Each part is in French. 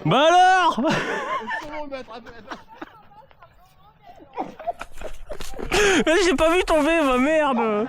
Bah alors. J'ai pas vu tomber, ma merde.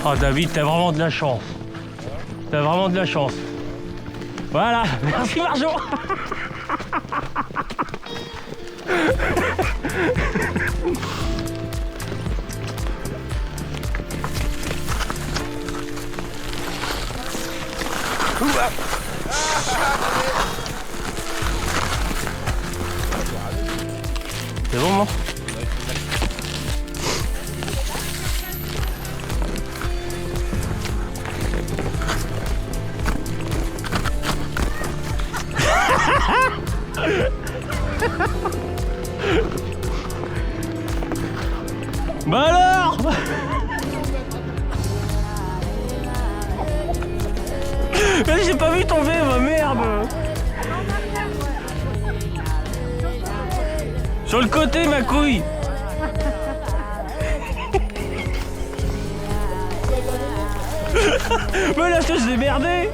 Oh David, t'as vraiment de la chance. T'as vraiment de la chance. Voilà, merci Marjo. C'est bon, non? Bah alors. J'ai pas vu tomber, ma merde. Sur le côté, ma couille. Mais là, je l'ai merdé.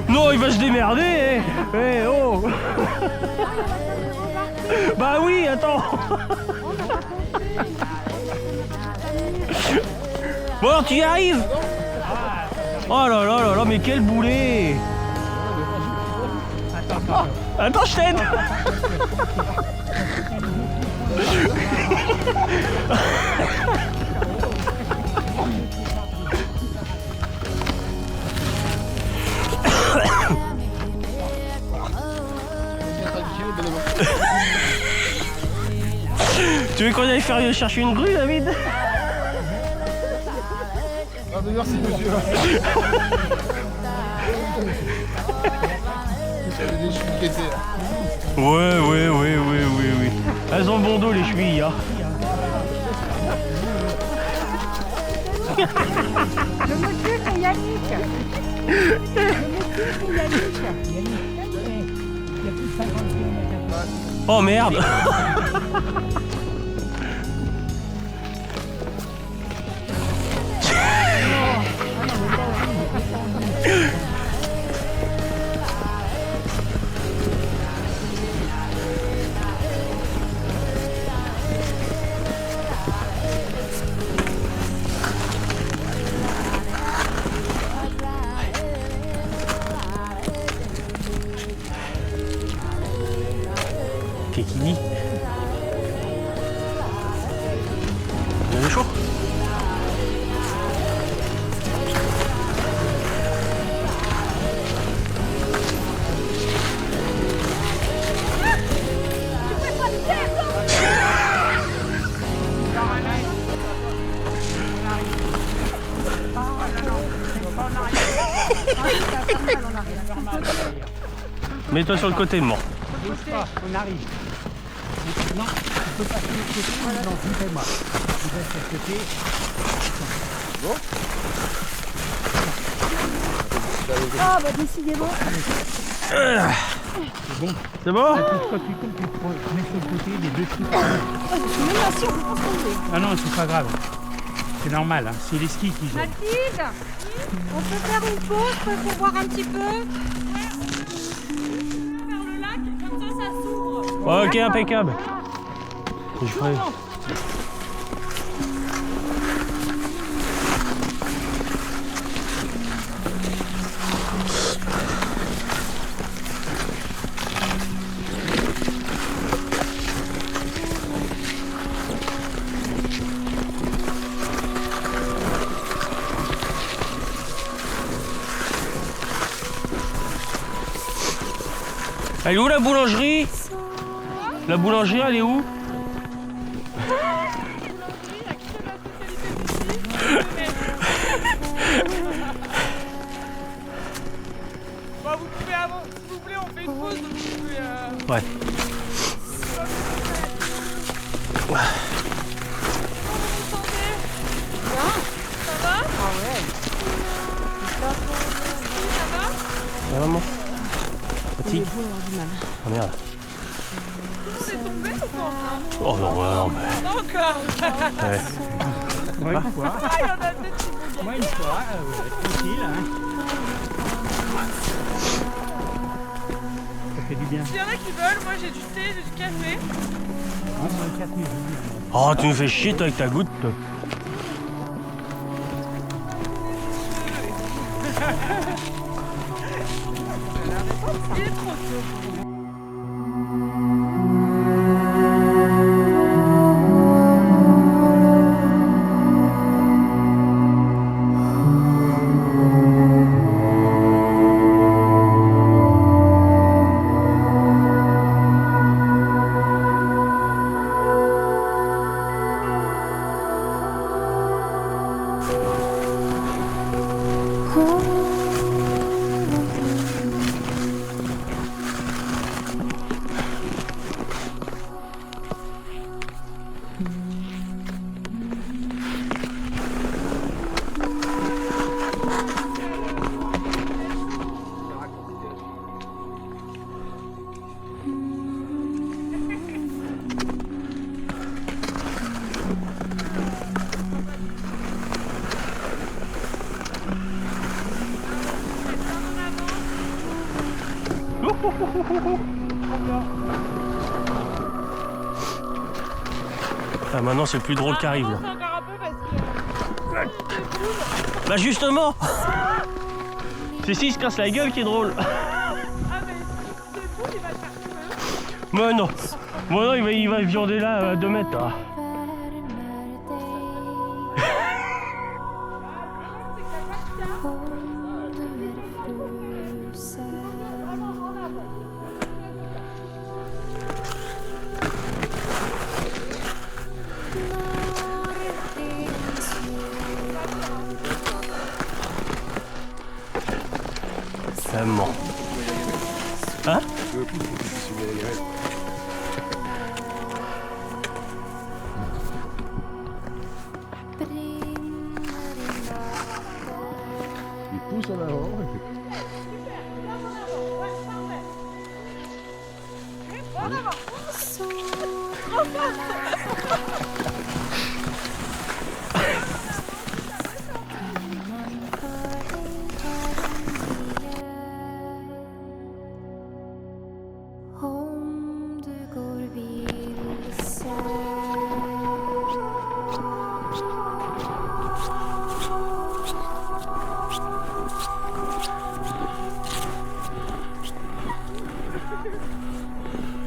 Non, il va se démerder, eh oh. Bah oui, attends. Bon alors tu y arrives. Oh là là là là, mais quel boulet. Attends, je t'aide. Tu veux qu'on aille faire chercher une grue, David? Ah mais merci monsieur. J'avais des chevilles qui étaient là. Oui. Elles ont bon dos les chevilles, hein. Le monsieur c'est Yannick. Il y a plus de 50 km à faire. Oh merde. Qu'est-ce qu'il dit? Vous avez chaud? Mets-toi sur le côté, mort. On arrive. Non, tu peux passer le côté. Non, suivez-moi. Vous êtes sur le côté. Ah bah décidément. C'est bon. C'est bon? Quand tu tombes, tu mets sur le côté les deux trucs. Je suis même pas sûre, je pense qu'on est. Ah non, c'est pas grave. C'est normal, hein. C'est les skis qui gênent. Mathilde, on peut faire une pause pour voir un petit peu? Vers le lac, comme ça s'ouvre. Ouais, ok, impeccable. Je ferai... Elle est où la boulangerie? La boulangerie, elle est où? Bah, vous pouvez avant, s'il vous plaît, on fait une pause, donc vous pouvez. Ouais. Vraiment? Fatigue? Oh merde. Vous êtes tombé ou pas? Oh non, non, mais... Pas encore. Ouais. Moi, une fois. Ah, il y en a deux qui vont Moi, une fois. Tranquille, hein. Ça fait du bien. S'il y en a qui veulent, moi j'ai du thé, j'ai du café. On prend le 4 minutes. Oh, tu nous fais chier toi avec ta goutte. Toi. Il est trop tôt. Ah, maintenant c'est le plus drôle qui arrive là. C'est encore un peu parce que. Bah justement. C'est si il se casse la gueule qui est drôle. Ah, mais c'est fou, il va le faire tout Mais non. Bon non, il va viander là à 2 mètres là. Vraiment. Hein? Il pousse en avant. Om du går vilse.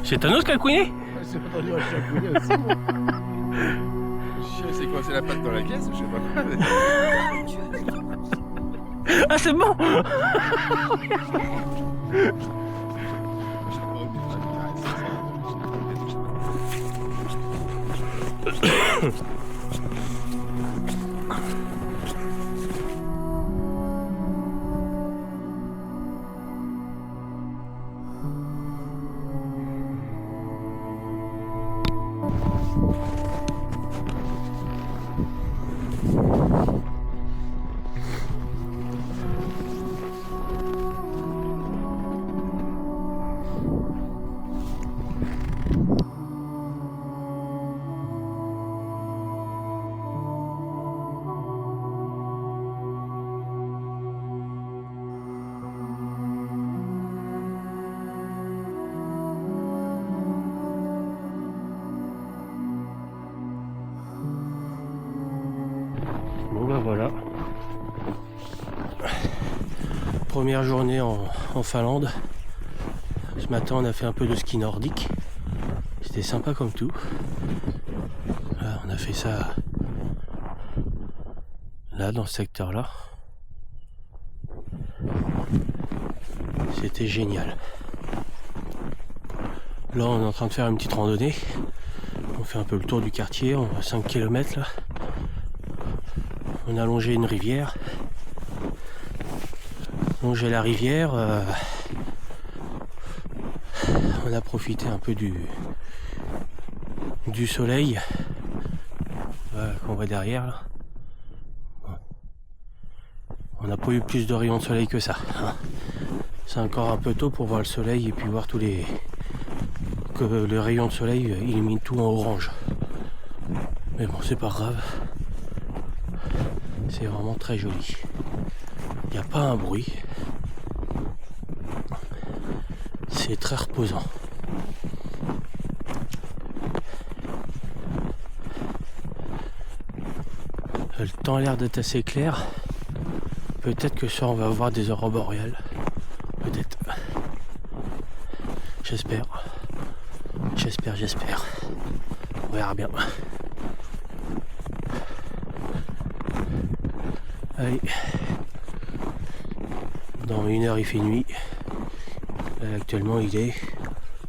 C'est Thanos qui a couiné? C'est entendu un chien couiner aussi. Moi. Le chien s'est coincé la patte dans la caisse, je sais pas quoi. Ah c'est bon. voilà. Première journée en Finlande. Ce matin on a fait un peu de ski nordique. C'était sympa comme tout. Voilà, on a fait ça là dans ce secteur là. C'était génial. Là on est en train de faire une petite randonnée. On fait un peu le tour du quartier, on va 5 km là. On a longé une rivière. Longé la rivière. On a profité un peu du soleil. Voilà, qu'on voit derrière là. Bon. On n'a pas eu plus de rayons de soleil que ça. Hein. C'est encore un peu tôt pour voir le soleil et puis voir tous les... que le rayon de soleil illumine tout en orange. Mais bon, c'est pas grave. C'est vraiment très joli. Il n'y a pas un bruit. C'est très reposant. Le temps a l'air d'être assez clair. Peut-être que ça on va voir des aurores boréales. Peut-être. J'espère. J'espère. On verra bien. Allez. Dans 1 heure il fait nuit. Là actuellement il est...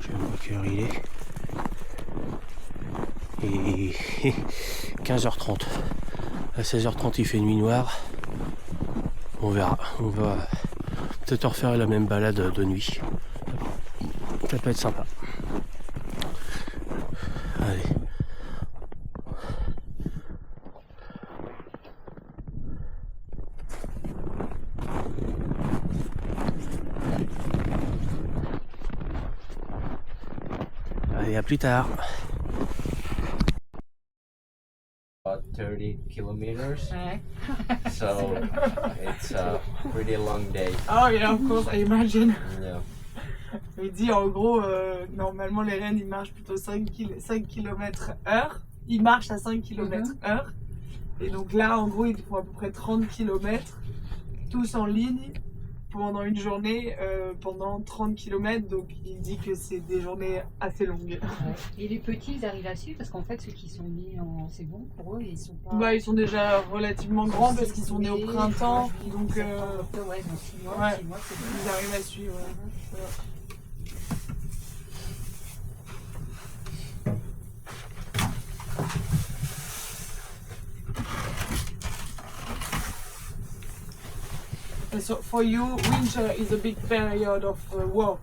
Je sais pas quelle heure il est. Et 15h30. À 16h30 il fait nuit noire. On verra. On va peut-être refaire la même balade de nuit. Ça peut être sympa. Allez. Allez, à plus tard. About 30 kilometers. So it's a pretty long day. Oh yeah, of course, I imagine. Yeah. Il dit en gros, normalement les rennes ils marchent plutôt 5 km/h. Ils marchent à 5 km/h. Et donc là en gros ils font à peu près 30 km, tous en ligne, pendant une journée, pendant 30 km. Donc il dit que c'est des journées assez longues. Ouais. Et les petits ils arrivent à suivre parce qu'en fait ceux qui sont nés en... c'est bon pour eux, ils sont pas... Bah ils sont déjà relativement grands parce qu'ils sont nés au printemps. Donc ouais, dans 6 mois, ouais, 6 mois c'est bon. ils arrivent à suivre. Ouais. So for you, winter is a big period of work.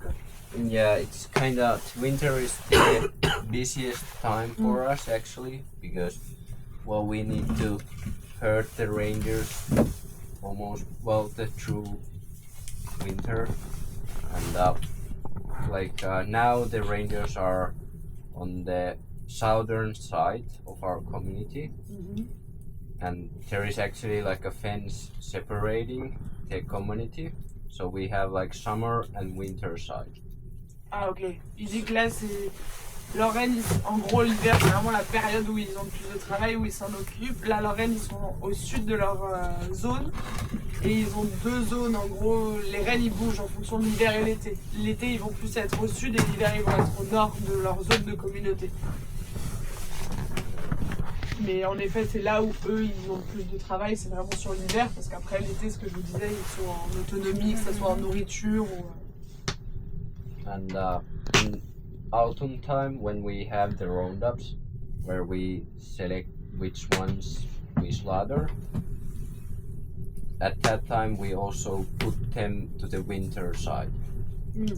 Yeah, it's kind of... Winter is the busiest time for us actually, because, well, we need to herd the reindeers almost, well, the true winter. And now the reindeers are on the southern side of our community. And there is actually like a fence separating the community. So we have like summer and winter side. Ah ok. Il dit que là c'est... Leurs rennes, en gros l'hiver c'est vraiment la période où ils ont le plus de travail, où ils s'en occupent. Là leurs rennes ils sont au sud de leur zone. Et ils ont 2 zones en gros. Les rennes ils bougent en fonction de l'hiver et l'été. L'été ils vont plus être au sud et l'hiver ils vont être au nord de leur zone de communauté. Mais en effet, c'est là où eux, ils ont le plus de travail, c'est vraiment sur l'hiver, parce qu'après l'été, ce que je vous disais, ils sont en autonomie, que ce soit en nourriture ou... And in autumn time, when we have the roundups, where we select which ones we slaughter, at that time we also put them to the winter side.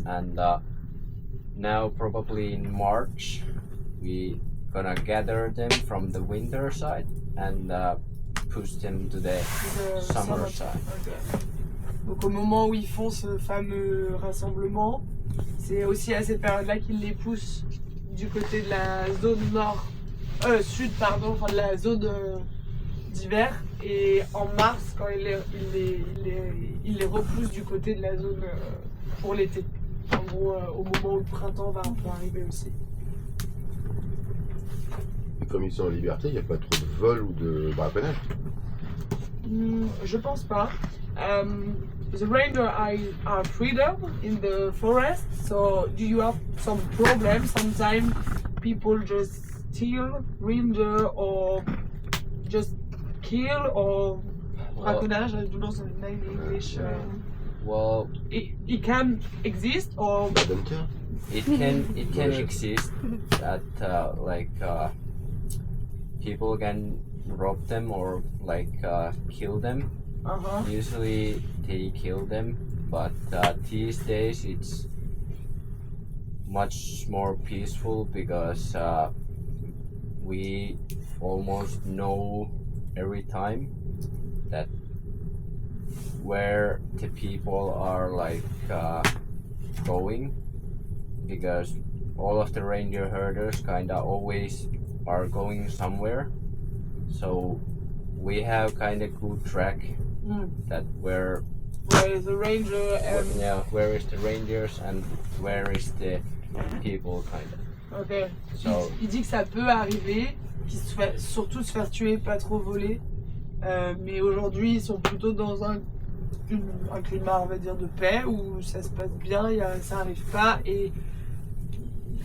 And now probably in March, we gonna gather them from the winter side and push them to the summer side. Okay. Donc au moment où ils font ce fameux rassemblement, c'est aussi à cette période-là qu'ils les poussent du côté de la zone sud, pardon, enfin de la zone d'hiver. Et en mars, quand ils les repoussent du côté de la zone pour l'été. En gros, au moment où le printemps va un peu arriver aussi. Et comme ils sont en liberté, il n'y a pas trop de vol ou de braconnage. Je pense pas. The reindeer are freedom in the forest. So do you have some problems? Sometimes people just steal reindeer or just kill or braconnage. I don't know the name in English. Well, It can exist or it can exist that people can rob them or kill them. Usually they kill them, but these days it's much more peaceful because we almost know every time that where the people are going, because all of the reindeer herders kinda always are going somewhere, so we have kinda good track that where is the reindeer and where is the reindeers and where is the people kinda. ok. So Il dit que ça peut arriver, surtout se faire tuer, pas trop voler. Mais aujourd'hui, ils sont plutôt dans un climat, on va dire, de paix où ça se passe bien, ça arrive pas. Et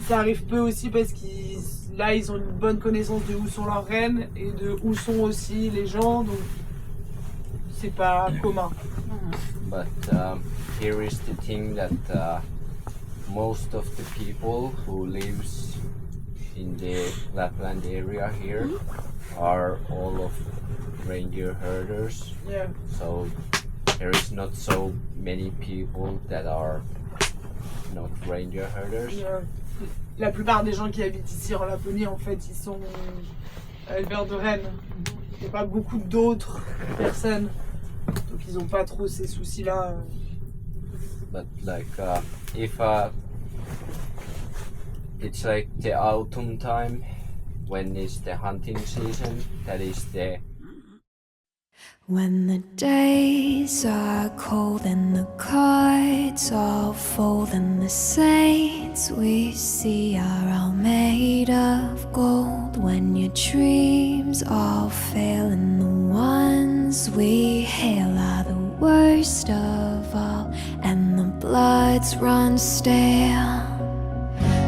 ça arrive peu aussi parce là, ils ont une bonne connaissance de où sont leurs reines et de où sont aussi les gens. Donc, c'est pas commun. but here is the thing that most of the people who lives in the Lapland area here are all of reindeer herders. Yeah. So there is not so many people that are not reindeer herders. Yeah. La plupart des gens qui habitent ici en Laponie, en fait, ils sont éleveurs de rennes. Il n'y a pas beaucoup d'autres personnes, donc ils n'ont pas trop ces soucis-là. But if it's like the autumn time when it's the hunting season, that is the When the days are cold and the cards all fold and the saints we see are all made of gold, when your dreams all fail and the ones we hail are the worst of all and the bloods run stale,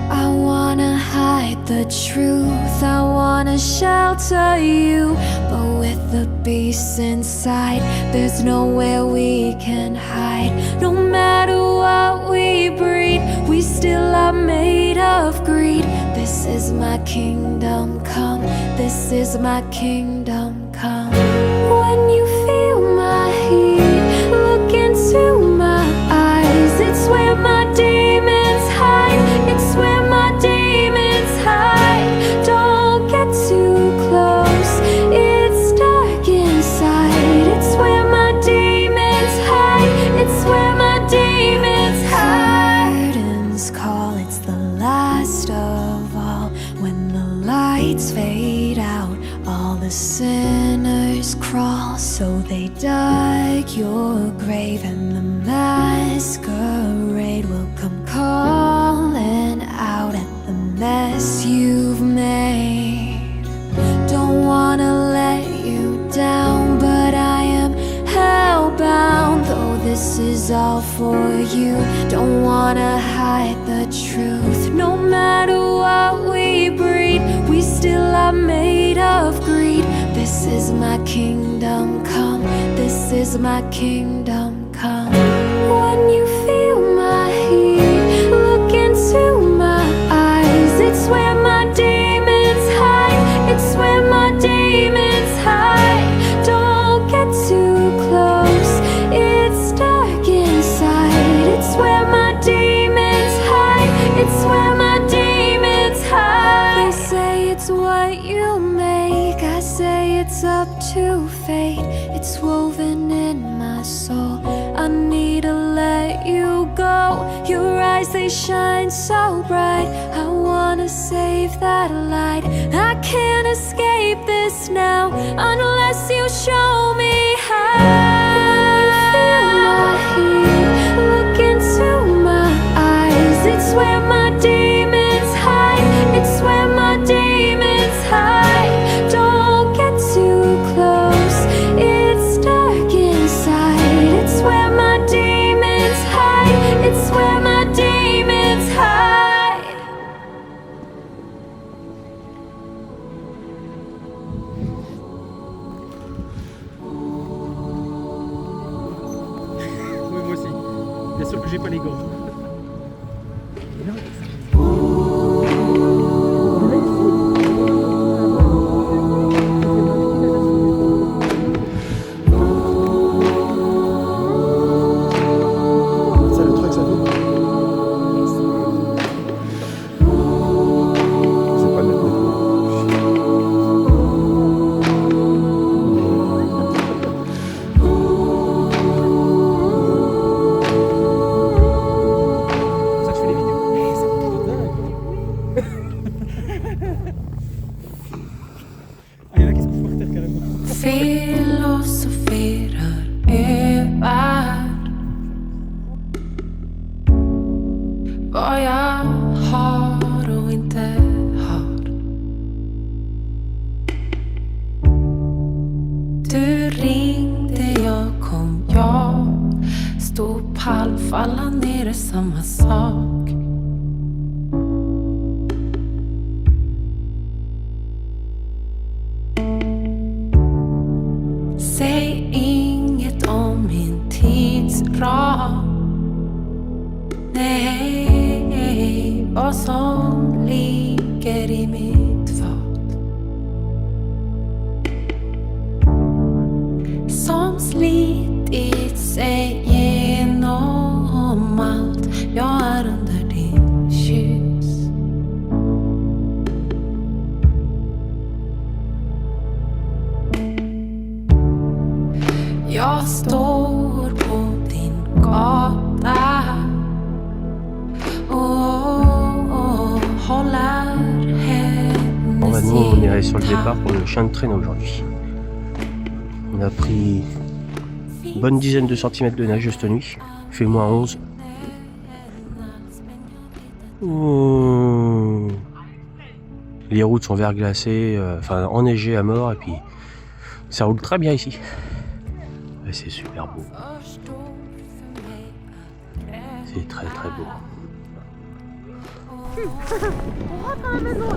I wanna hide the truth, I wanna shelter you, but with the beasts inside, there's nowhere we can hide. No matter what we breed, we still are made of greed. This is my kingdom come, this is my kingdom come. When you feel my heat, look into my eyes, it's where my demons hide, it's where my demons hide. Don't get too close, it's dark inside, it's where my demons hide, it's where my demons hide. Curtains call, it's the last of all. When the lights fade out, all the sinners crawl. So they dug your grave and the masquerade will come calling out at the mess you've made. Don't wanna let you down, but I am hellbound. Though this is all for you, don't wanna hide the truth. No matter what we breed, we still are made of greed. This is my kingdom come, this is my kingdom come. When you feel my heat, look into my eyes, it's where my demons hide, it's where my demons hide. Don't get too close, it's dark inside, it's where my demons hide, it's where my demons hide. They say it's what you make, I say it's up to fate, it's woven in my soul. I need to let you go, your eyes they shine so bright, I wanna save that light. I can't escape this now unless you show me how. When you feel my heat, look into my eyes, it's where my demons hide, it's where my demons hide. Don't get too close, it's dark sauf que j'ai pas les gants. Ça, le truc, ça fait. C'est pas net. Ça, je fais les vidéos. C'est ah, il y en a qui se couchent par terre carrément. Filosoferar över vad jag har och inte har. Du ringde, jag kom, jag stod pall, falla ner är samma sak. Säg inget om min tidsram. Nej, vad som ligger i mitt fat. Som slitit sig genom allt. Jag är under din kyss. Jag står på din gata och håller Bon bah hennes nous on est allé sur le départ pour le chien de traîneau aujourd'hui. On a pris une bonne dizaine de centimètres de neige cette nuit. Il fait moins 11. Ouh. Les routes sont verglacées, enfin enneigées à mort et puis ça roule très bien ici. Ouais, c'est super beau. C'est très très beau. On rentre à la maison.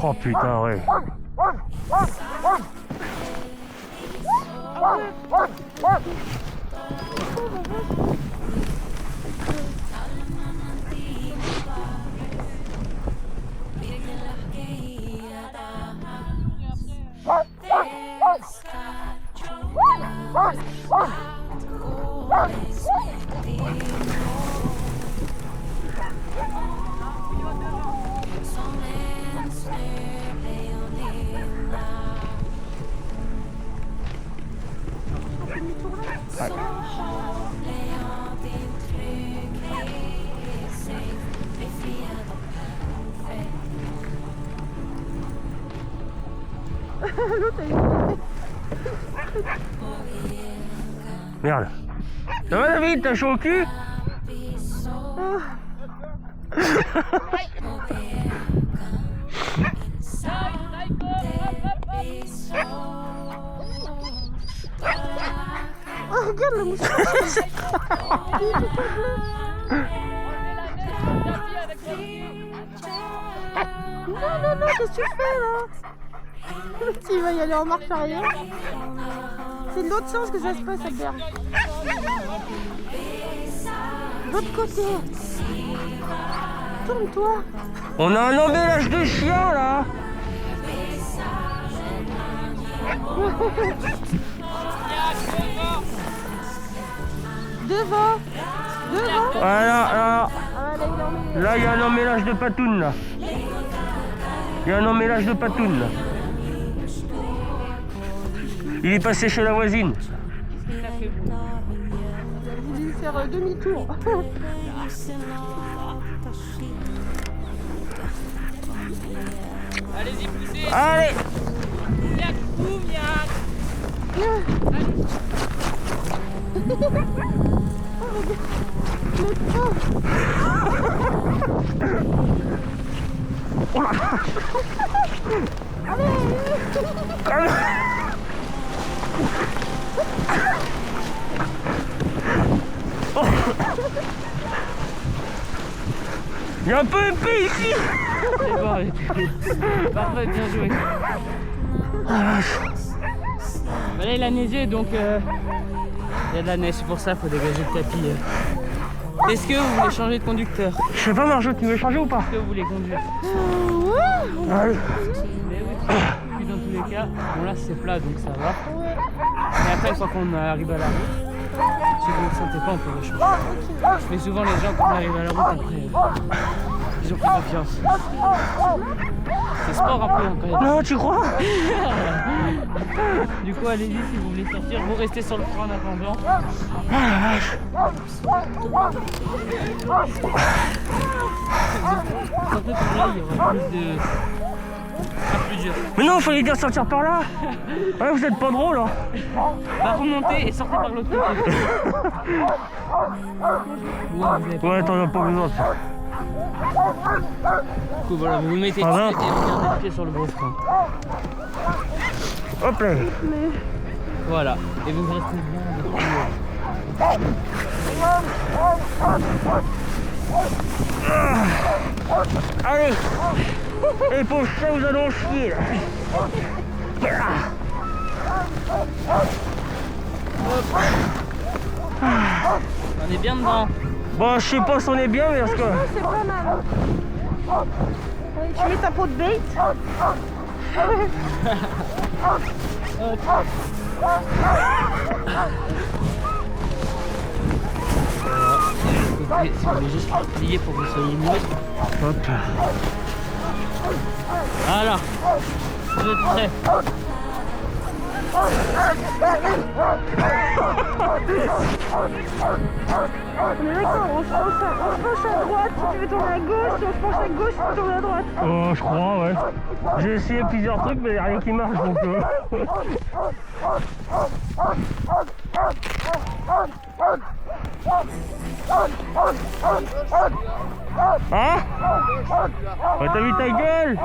Oh putain ouais. Merde. Ça va David, t'as chaud au cul? Oh, regarde le moustache. Non, qu'est-ce que tu fais là? Tu vas y aller en marche arrière. C'est de l'autre sens que ça se passe à terre. L'autre côté. Tourne-toi. On a un embellage de chien là. Devant. Voilà, Ah, là, là il y a un emmêlage de patounes là. Il y a un emmêlage de patounes là. Il est passé chez la voisine. il a voulu faire demi-tour. Allez-y, poussez. Allez. Miac, boum, miac. Il est un peu épais ici. C'est bon, parfait, bien joué. Bah là il a neigé donc il y a de la neige, c'est pour ça qu'il faut dégager le tapis. Est-ce que vous voulez changer de conducteur? Je sais pas Marjo, tu veux changer ou pas? Est-ce que vous voulez conduire? Allez. Mais oui, puis dans tous les cas, bon là c'est plat donc ça va. Et après une fois qu'on arrive à la route, si vous ne le sentez pas on peut le changer. Je fais souvent les gens quand on arrive à la route après, ils ont plus confiance. C'est sport un peu hein, quand même. Non, tu crois? Du coup allez-y si vous voulez sortir, vous restez sur le frein en attendant. Sortez par là, il y aura plus de... plus dur. Mais non, fallait dire sortir par là. Ouais, vous êtes pas drôle hein. Bah remontez et sortez par l'autre côté. Ouais, t'en as pas besoin. Du coup voilà, vous vous mettez dessus et vous gardez le pied sur le gros frein. Hop là. Voilà, et vous restez bien. Allez. Et pour ça, vous allez en chier là. On est bien dedans. Bon, je sais pas si on est bien, mais parce que... C'est pas mal. Tu mets ta peau de bait. Si vous voulez juste plier pour que vous soyez mieux. Hop. Voilà. Vous êtes prêts. On est d'accord, on se penche à droite si tu veux tourner à gauche, si on se penche à gauche si tu veux tourner à droite. Oh, je crois, ouais. J'ai essayé plusieurs trucs, mais il n'y a rien qui marche, donc... Hein? Ouais, t'as vu ta gueule?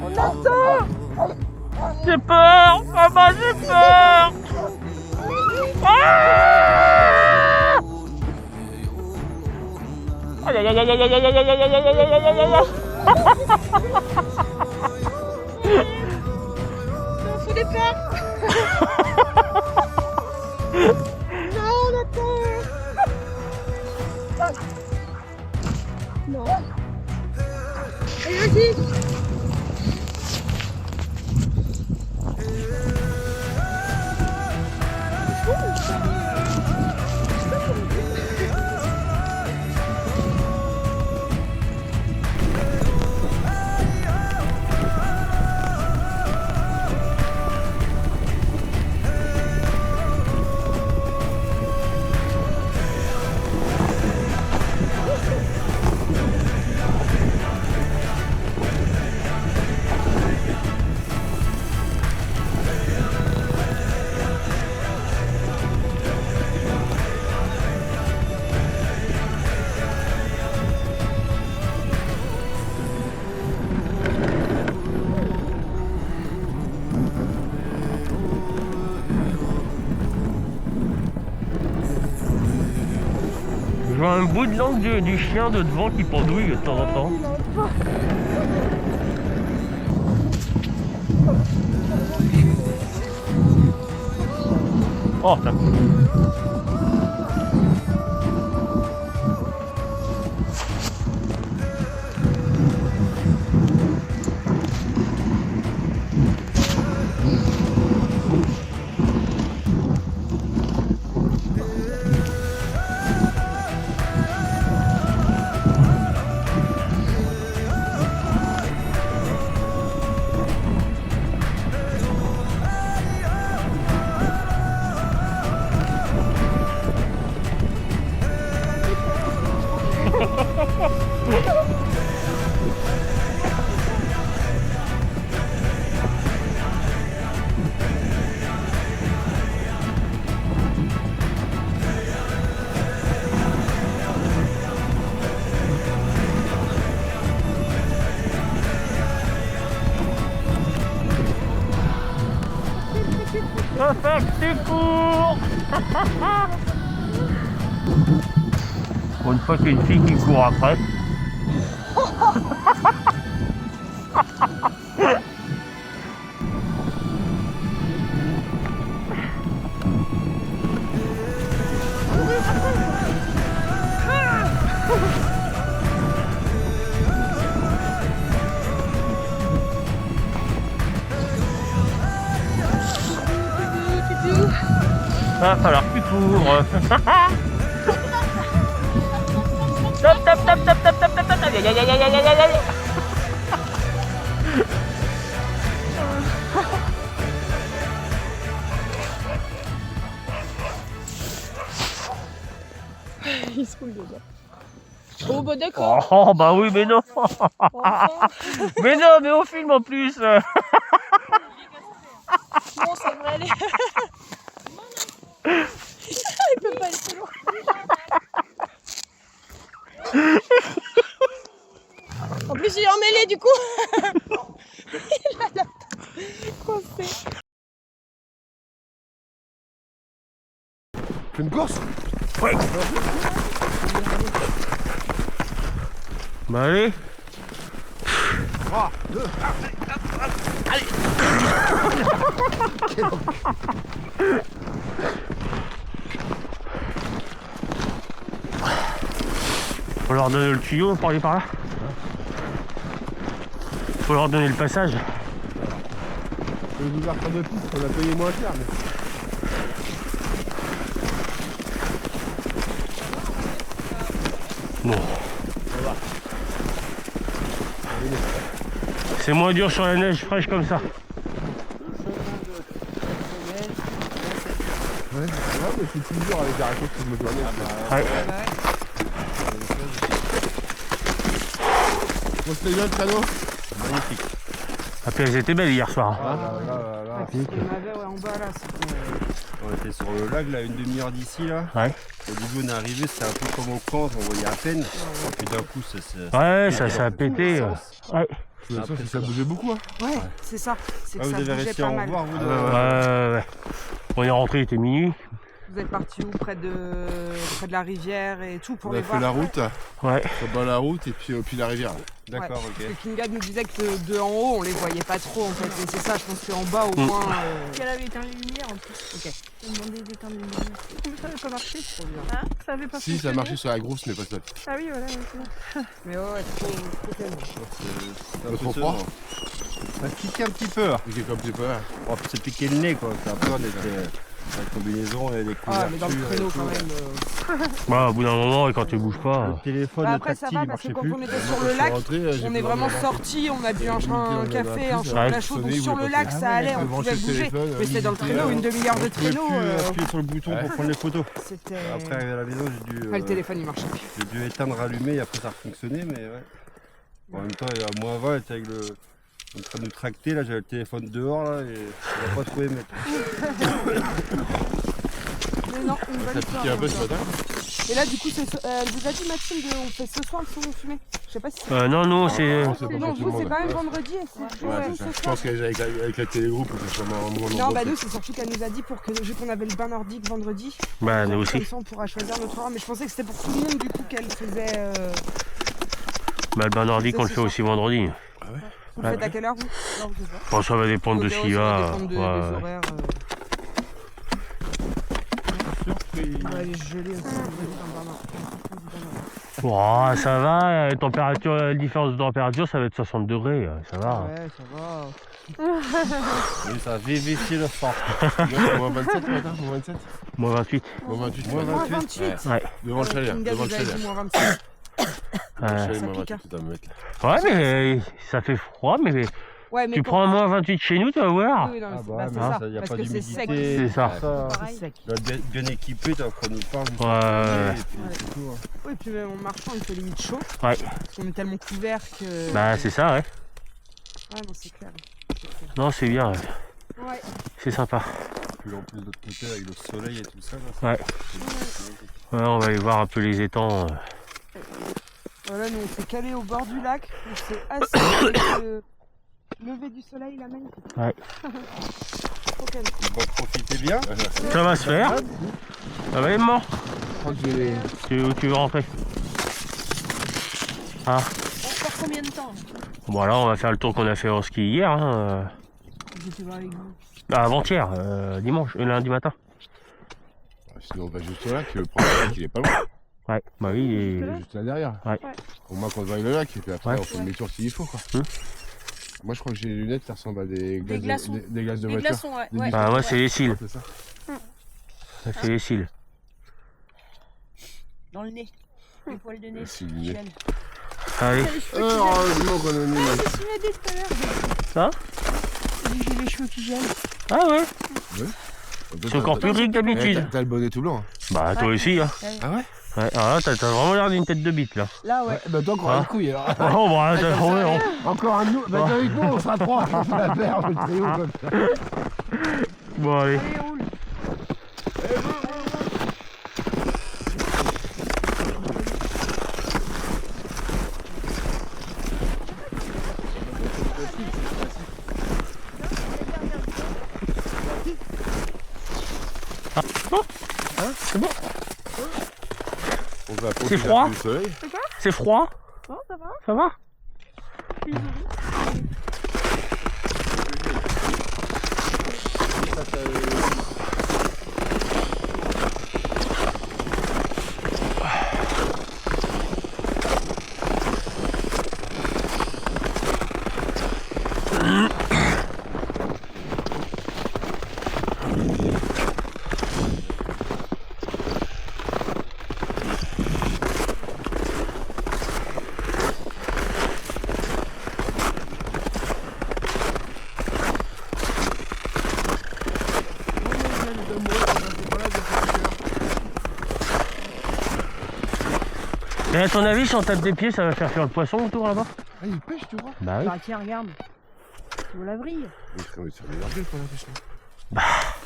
On attend. J'ai peur! Ah bah j'ai peur! Ah! Aïe aïe aïe aïe aïe aïe aïe aïe aïe aïe aïe aïe aïe. On fout des peurs. Non, on attend. Non. Allez, vas-y. Je vois un bout de langue du chien de devant qui pendouille de temps en temps. Oh, ça... va faire que c'est court. Pour une fois qu'il y a une fille qui court après. Va falloir que tu cours. Top, top, top, top, top, top, top, top. Aïe, aïe, aïe, aïe, aïe, aïe, aïe, aïe. Il se roule déjà. Oh bah d'accord. Oh bah oui, mais non. Mais non, mais on filme en plus. Non, ça devrait aller. Il peut pas être plus loin. En plus, il est emmêlé du coup. Il a la coincée. Une course? Ouais. Bah allez. 3, 2, allez. Faut leur donner le tuyau pour aller par là. Faut leur donner le passage. Une ouverture de piste, on a payé moins cher. Mais... Bon. C'est moins dur sur la neige fraîche comme ça. Ouais, mais c'est plus dur avec la raquette que je me tournais. Ouais. Bon, c'était bien le canot. Magnifique. Ah, puis elles étaient belles hier soir. En bas là, on était sur le lac là, une demi-heure d'ici là. Ouais. Au début on est arrivé, c'était un peu comme au camp, on voyait à peine. Et puis d'un coup Ouais, ça a pété. Ouais. Ça bougeait beaucoup. Hein. Ouais, c'est ça. C'est que vous ça avez bougeait réussi pas à en mal. voir vous Ouais. On est rentré, il était minuit. Vous êtes parti où près de la rivière et tout pour on les a voir. fait la route. Ouais. Sur bas la route et puis la rivière. D'accord, ouais. ok. Parce que Kinga nous disait que de en haut on les voyait pas trop en fait. Mais c'est ça, je pense qu'en bas au moins. Elle avait éteint les lumières en plus. Ok. Elle m'a demandé d'éteindre les lumières. Mais ça avait pas marché. Trop bien. Hein, ça avait pas Si, ça fonctionné. a marché sur la grosse, mais pas seule. Ah oui, voilà. Ouais. Mais ouais, trop calme. C'est Pas trop froid. Ça pique un petit peu. Piqué comme tu peux. Oh, c'est piqué le nez quoi. Après on était la combinaison et les couvertures. Ah, mais dans le créneau quand même. Ouais, au bout d'un moment, et quand tu bouges pas. Le téléphone, Bah le après ça tactile, va il parce que marchait quand plus. on était sur le lac, on est vraiment sorti, on a bu un café, un chocolat chaud, donc sur le lac ça allait, on pouvait bouger. Mais c'était dans le traîneau, une demi-heure de traîneau. Appuyer sur le bouton pour prendre les photos. C'était. Après arrivé à la maison, j'ai dû. Le téléphone il marchait plus. J'ai dû éteindre, rallumer et après ça a fonctionné, mais ouais. En même temps, il y a moins 20, j'étais avec le. En train de nous tracter, là j'avais le téléphone dehors là et on va pas trouver mettre. Mais non, une bonne Ça piquait un peu ce matin. Et là du coup, elle vous a dit Maxime, on fait ce soir le saumon fumé. Je sais pas si Non, c'est. non, vous c'est quand même vendredi. Ouais, c'est ça. Je pense qu'avec la télégroupe, on fait sûrement un moment Non, bah nous c'est surtout qu'elle nous a dit pour que vu qu'on avait le bain nordique vendredi. Bah, nous aussi. Comme ça on pourra choisir notre horaire, mais je pensais que c'était pour tout le monde du coup qu'elle faisait. Bah, le bain nordique, on le fait aussi vendredi. Ah ouais. Vous le faites à quelle heure vous? Non, je sais pas. Bon, ça va dépendre de ce qu'il y a. Ça va dépendre des horaires. Surprise. Ouais, les gelées aussi, Oh, ça va, différence de température, ça va être 60 degrés, ça va. Ouais, ça va. Oui, ça a vivifié le fort. Moins 27 matin, moins 27. Moins 28. Moins 28. Moins 28. Ouais. Devant le chalet. Devant le chalet. Moins 27. Chalet, Ça moins pique, 28, tout à mettre. Ouais, mais ça fait froid, mais Ouais, mais tu prends un moins 28 chez nous, tu vas voir. Oui, non, mais Ah c'est bah, bah, mais c'est ça. ça, y a Parce pas que c'est sec. d'humidité. C'est ça. C'est sec. Tu dois être bien équipé, t'as qu'on y parle. Ouais. Et puis c'est tout. Hein. Oui, puis même en marchant, il fait limite chaud. Ouais. Parce qu'on est tellement couvert que. Bah, c'est ça, ouais. Ouais, non, c'est clair. Non, c'est bien, ouais. Ouais. C'est sympa. Puis en plus de l'autre côté avec le soleil et tout ça. Là, Ouais. Ouais, on va aller voir un peu les étangs. Voilà, nous on s'est calé au bord du lac. On s'est assis avec le lever du soleil, la magnifique. Ouais. Vous en profitez bien. Ça va se faire. Ça va être mort. Je crois que je vais... Tu veux rentrer? Ah. Encore combien de temps? Bon alors on va faire le tour qu'on a fait au ski hier. Hein. J'étais voir avec vous. Ah, avant-hier, dimanche, lundi matin. Sinon on va juste au lac, le premier lac il est pas loin. Ouais, bah oui, il Il est... est juste là derrière. Ouais. Au moins qu'on va le lac et puis après Ouais. on fait une demi-tour s'il faut quoi. Moi je crois que j'ai les lunettes qui ressemblent à des glaces, glaçons. des glaces de Des voiture. glaçons, ouais. Des ouais. Bah moi c'est les cils. C'est ça. Ça, c'est les cils. Dans le nez. Les poils de nez. C'est du nez. Allez. Heureusement qu'on a mis là. C'est ce qu'il m'a dit tout à l'heure. Ça? J'ai les cheveux qui gèlent. Ah ouais? Ouais. C'est encore plus riche que d'habitude. T'as le bonnet tout blanc. Bah toi aussi hein. Ah ouais? Ouais, alors là t'as vraiment l'air d'une tête de bite là. Là, ouais. Bah toi encore une couille alors. Oh bah t'as trouvé hein. Encore un nous. Bah avec nous on sera trois. On va la faire le trio comme ça. Bon allez. Allez, roule. C'est bon. On va C'est froid? du soleil. C'est froid? Bon, ça va? Ça va? Et à ton avis, si on tape des pieds, ça va faire fuir le poisson autour là-bas? Ah il pêche tu vois? Bah oui. Bah, tiens, regarde. Tu vois la vrille. Mais ça va larguer pour la pêche.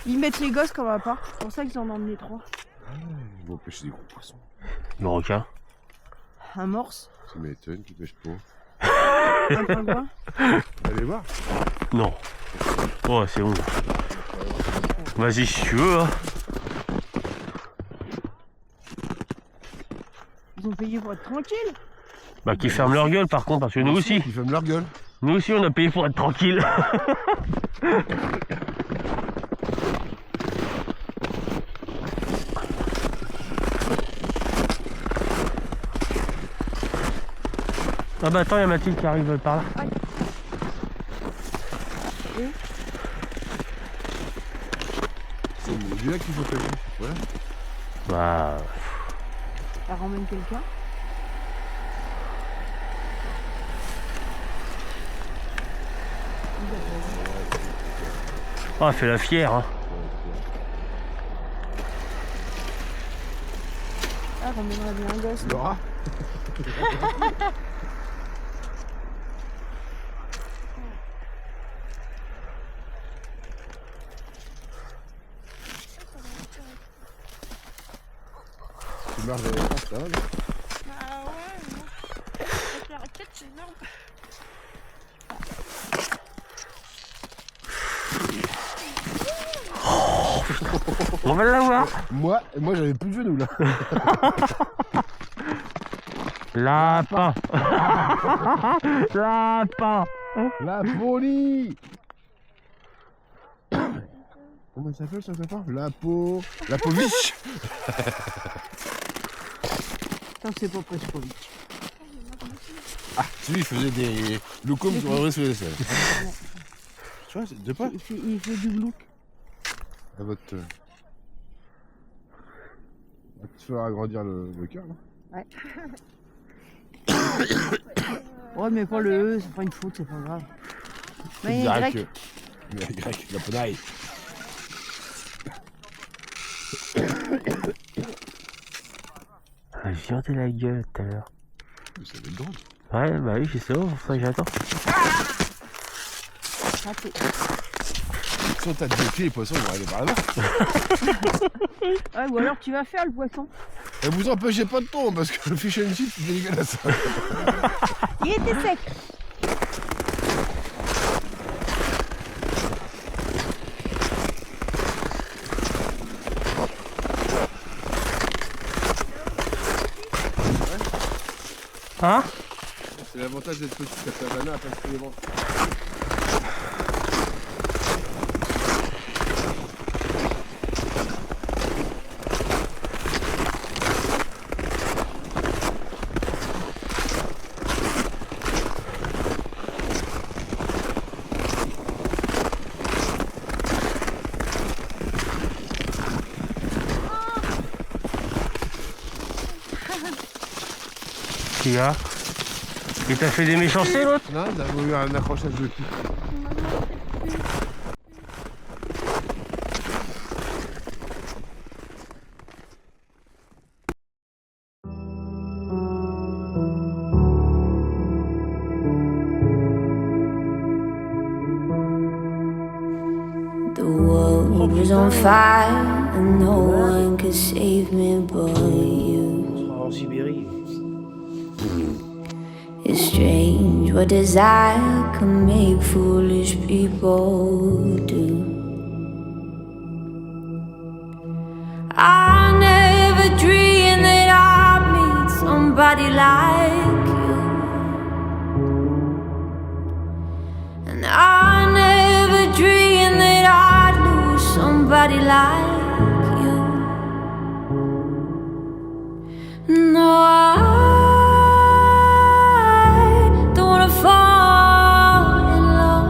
Ils mettent les gosses comme appart. C'est pour ça qu'ils en ont emmené 3. Ils vont pêcher des gros poissons. Le requin. Un morse. Ça m'étonne qu'ils pêchent pas. Un pingouin. Allez voir. Non. Oh, c'est bon. Vas-y si tu veux. Hein. Ils ont payé pour être tranquille. Bah qu'ils ferment leur gueule par contre, parce que nous aussi. Ils ferment leur gueule. Nous aussi on a payé pour être tranquille. Ah bah attends, il y a Mathilde qui arrive par là. C'est au milieu du lac qu'il faut pêcher. Voilà. Bah... Elle ramène quelqu'un. Ah, elle fait la fière. Hein. Ah, ramènerait bien un gosse. Laura. Tu marches dans les traces, ça va, non? Ah ouais, avec la raquette, c'est énorme. On va l'avoir. Moi j'avais plus de genoux là. Lapin. Lapin. La folie. Comment ça s'appelle ça s'appelle? La peau biche. Putain, c'est pas Prespovic. Ah, celui il faisait des loukoums sur le sur les selles. Tu vois, de pas? Il fait du look. À votre. Va te faire agrandir le cœur là. Ouais. Ouais, mais pas le E, c'est pas une faute, c'est pas grave. Mais il est grec. Mais grec, japonais. Ah, j'ai viandé la gueule tout à l'heure. Ça va être drôle. Ouais, bah oui, c'est ça, c'est ça que j'attends. Raté. Si on tape des pieds, les poissons vont aller par là. Ouais, ou alors tu vas faire le poisson. Et vous empêchez pas de ton parce que le fish and chips c'est dégueulasse. Il était sec. Hein? C'est l'avantage d'être petit, ça fait un à passer les vents. Qui a? Il t'a fait des méchancetés l'autre? Non, il a eu un accrochage de cul. The world was on fire and no one could save me but you. En Sibérie. It's strange what desire can make foolish people do. I never dreamed that I'd meet somebody like you, and I never dreamed that I'd lose somebody like you. No, I don't wanna fall in love.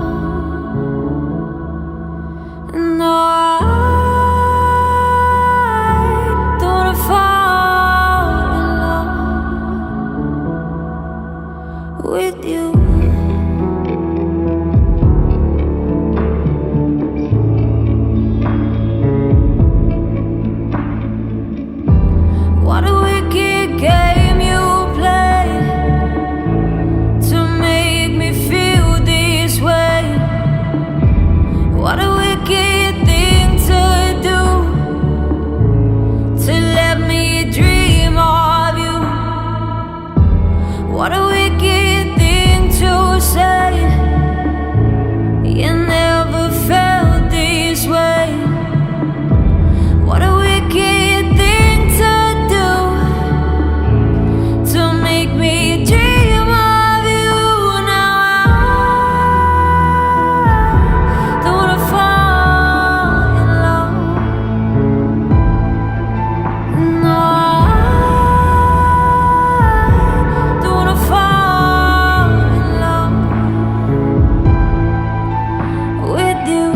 No, I don't wanna fall in love with you. What a wicked game you play to make me feel this way. What a wicked thing to do, to let me dream of you. What a wicked thing to say. You never felt this way. What a wicked thing to do, to make me dream of you. Now I don't wanna fall in love. No, I don't wanna fall in love with you.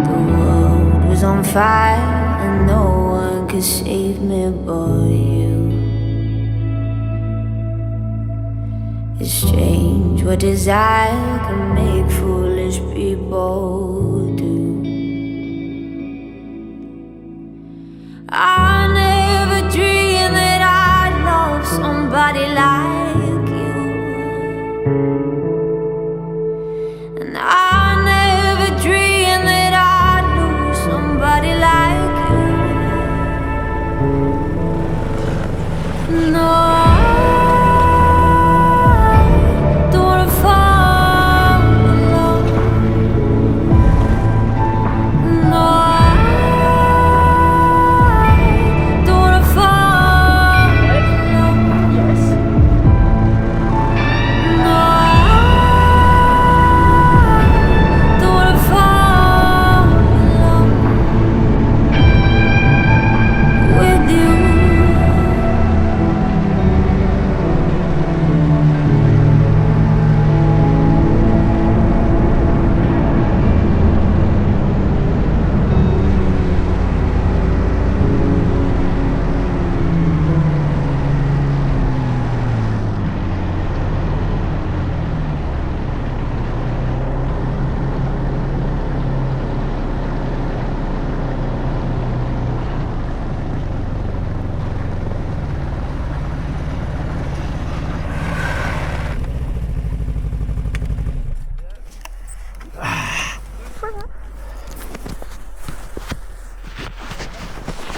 The world was on fire and no one could save me but you. It's strange what desire can make foolish people do. I never dreamed that I'd love somebody like you, and I never dreamed that I'd lose somebody like you. No, I don't wanna fall in love. No, I don't wanna fall in love. Yes. No, I don't wanna fall in love with you.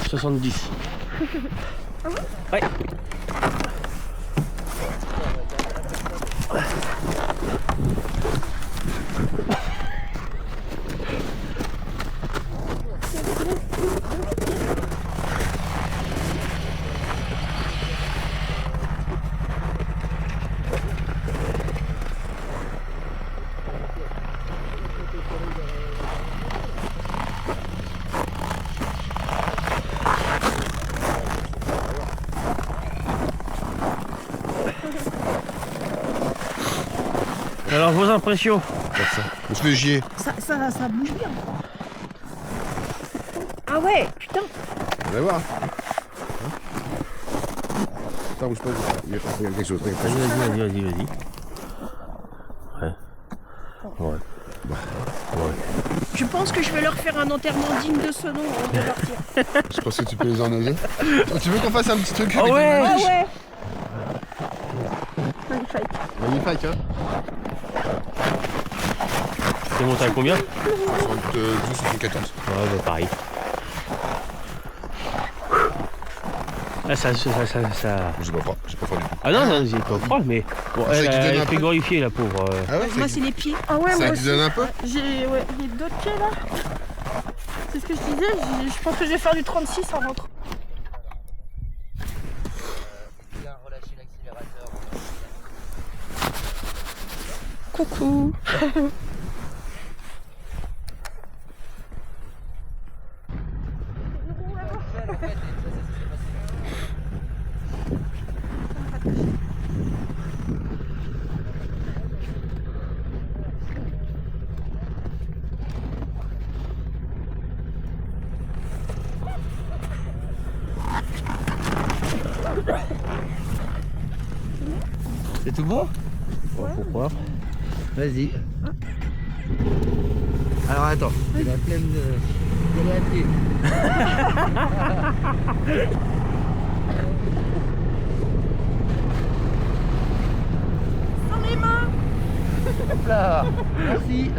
« 70. Ouais. Alors, vos impressions? Comme ça. Parce que j'y ai. Ça bouge bien. Ah ouais, putain. On va voir. Attends, bouge pas. Regarde quelque chose. Vas-y. Ouais. Ouais. Je pense que je vais leur faire un enterrement digne de ce nom avant de partir. Je pense que tu peux les emnager. Tu veux qu'on fasse un petit truc Oh avec ouais. une Ah image ouais. Magnifique. Magnifique, hein. T'es monté à combien? 72, 74. Ouais, bah pareil. Ah, ça... Je sais pas, j'ai pas froid du tout. Ah non, j'ai pas froid, mais bon, Ça elle qui donne est un peu. frigorifiée, la pauvre. Ah ouais, Moi c'est les pieds. Ah ouais, ça moi te aussi. donne un peu? J'ai d'autres pieds là. C'est ce que je disais, je pense que je vais faire du 36 en rentrant. Coucou. C'est tout bon? Ouais. Pourquoi? Vas-y. Alors attends, j'ai la flemme d'aller à pied. Sans les mains. Hop là. Merci.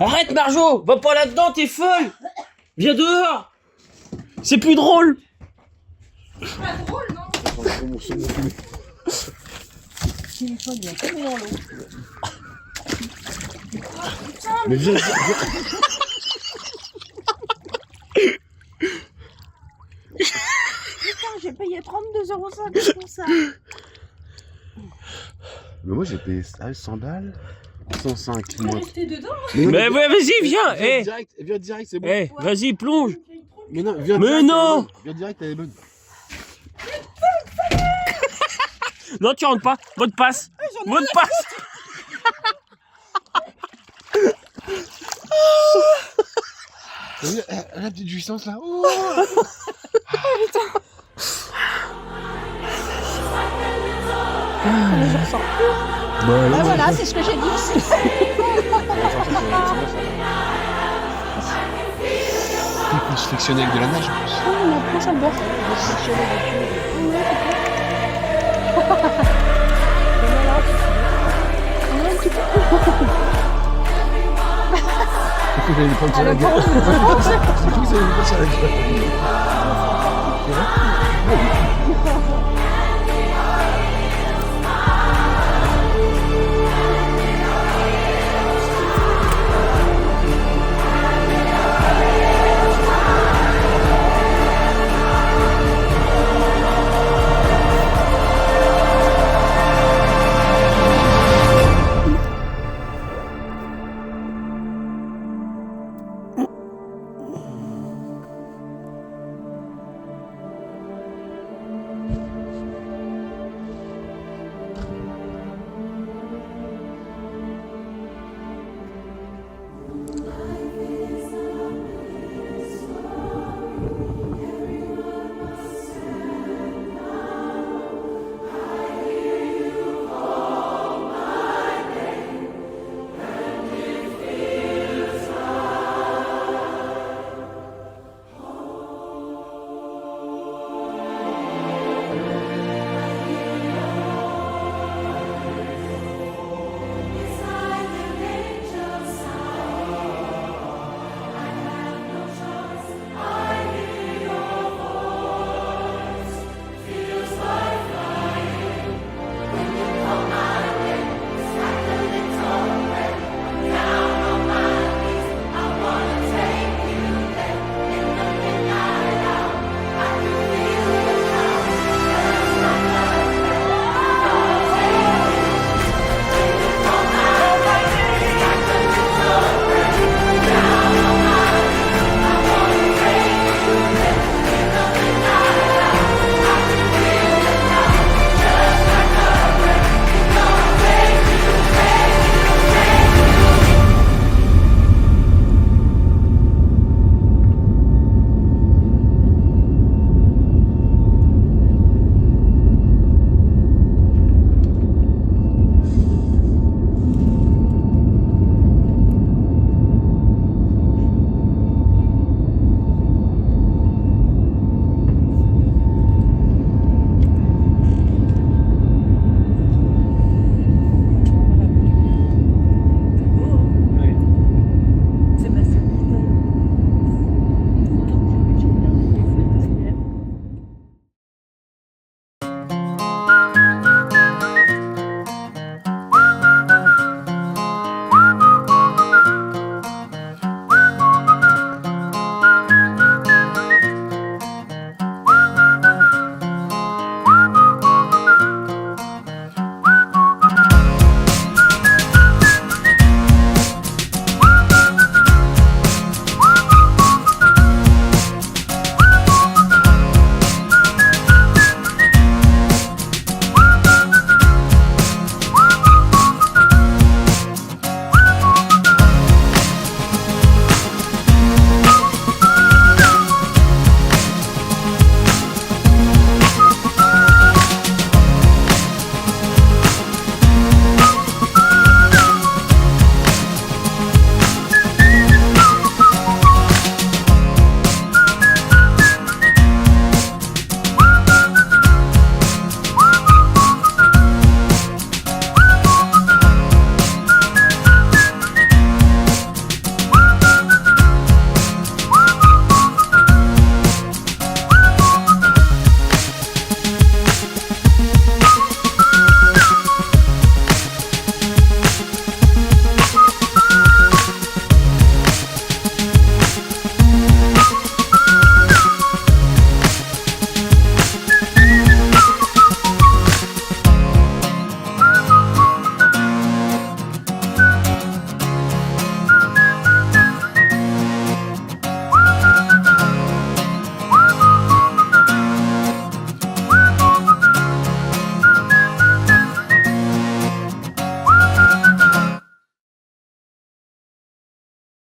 Arrête Marjo, va pas là-dedans, t'es folle. Viens dehors. C'est plus drôle. C'est pas drôle, non? Téléphone, il y a comme dans l'eau. Mais viens. Putain, j'ai payé 32,50 € pour ça. Mais moi j'ai payé 100 balles. 105. Tu peux rester dedans? Mais ouais, vas-y, viens. Viens direct, c'est bon. Vas-y, plonge. Mais non, viens Mais direct. non. Viens direct, elle est bonne. Non, tu rentres pas. Mot de passe. Mot de passe. T'as vu la petite jouissance là? Oh putain. Mais je ressens plus. Bah voilà, c'est ce que j'ai dit aussi. On se frictionner avec de la nage en plus. Oh, on a planche à bord. Vous allez prendre sur la gueule. C'est tout, vous allez prendre sur la gueule.